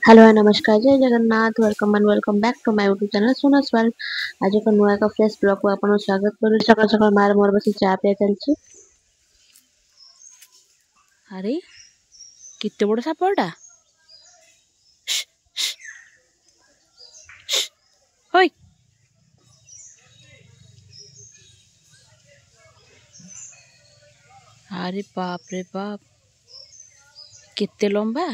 Hello नमस्कार जय Jagannath welcome and welcome back to my YouTube channel Sonas world. आज एक नुआ एक फ्रेश ब्लॉग को आपन स्वागत करू। सकाळ सकाळ मार मोर बसी चा पिया चलची। अरे कितने बड़ सापटा होय अरे बाप रे बाप कितने लंबा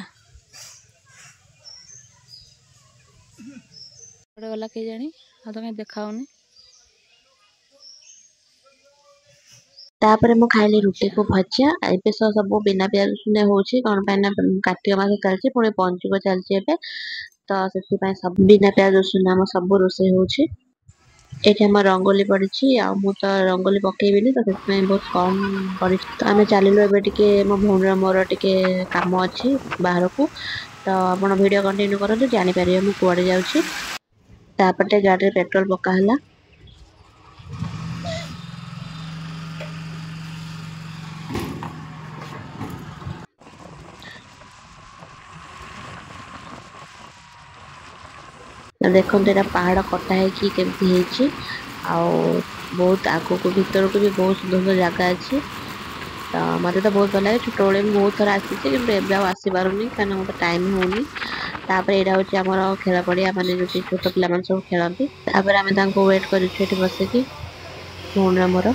गला के जानी आ तो कहीं देखाऊनी। तापर मु खाइली रुटी को भजिया एबे सब बिना प्याज रसुन होची कोन पैना कार्तिक मास चलची पुणी पंचुक चलची एबे तो सेति पय सब बिना प्याज रसुन हम सब रोसे होची। एठी हम रंगोली पड़िछि आ मु तो रंगोली पकेइबिनी तो सेति पय बहुत कम पड़ि तो आमे चालिलो एबे टिके मो भौणरा मोर टिके काम अछि बाहर को तो आपण वीडियो कंटिन्यू करନ୍ତୁ जानि परिबे मु कुआडे जाउछि। तापटे गाड़ी पेट्रोल पका हला देखो तेरा पहाड़ कटा है कि केमती हेची आ बहुत आगो को भीतर को भी बहुत सुंदर जगह अच्छी तो मत तो बहुत भल लगे छोट बड़े बहुत थर आसी कि आसी पारुनी कारण मत टाइम होनी। तापर एटा होची हमर खेला पड़िया माने जो छोट पिला मन सब खेलती तापर आमे तांको वेट करिछु एठी बसिकी भौणरा मोर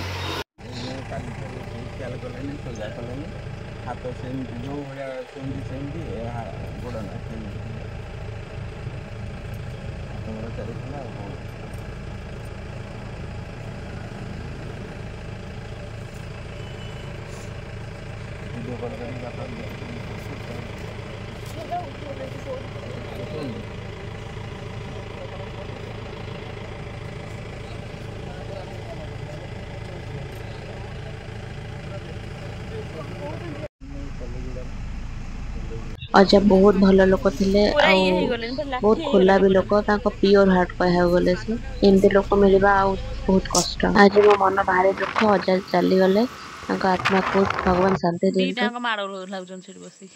अजा बहुत भल लोक थिले आ बहुत खोला भी लोक तांको प्योर हार्ट कहया गले से एमती लोक मिलबा आ बहुत कष्ट। आज मो मन भारी दुख अजा चली गले तांको आत्मा को भगवान शांति दे दीटा को मारो लागजन सेठ बसी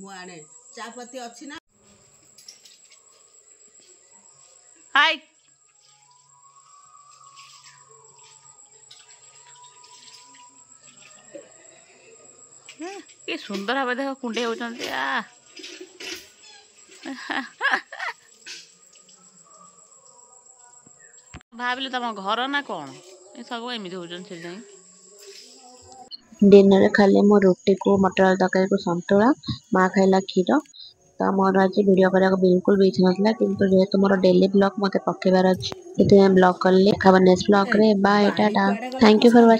मुआड़े चापत्ती अछि ना हाय कि सुंदर भाव देख कुंडे होचंती आ भाविले तम घर ना कौन ए सब एमिति होचन से जाई डिनर खाली मो रोटी को मटर तरकारी को संतुला माँ खाइला क्षीर तो मोर आज वीडियो करा बिल्कुल भी इच्छा नथला किंतु जेहेतु मोर डेली ब्लॉग मते पकेबार अछि सेते ब्लॉग करले खाबा नेक्स्ट ब्लॉग रे bye tata thank you for watching.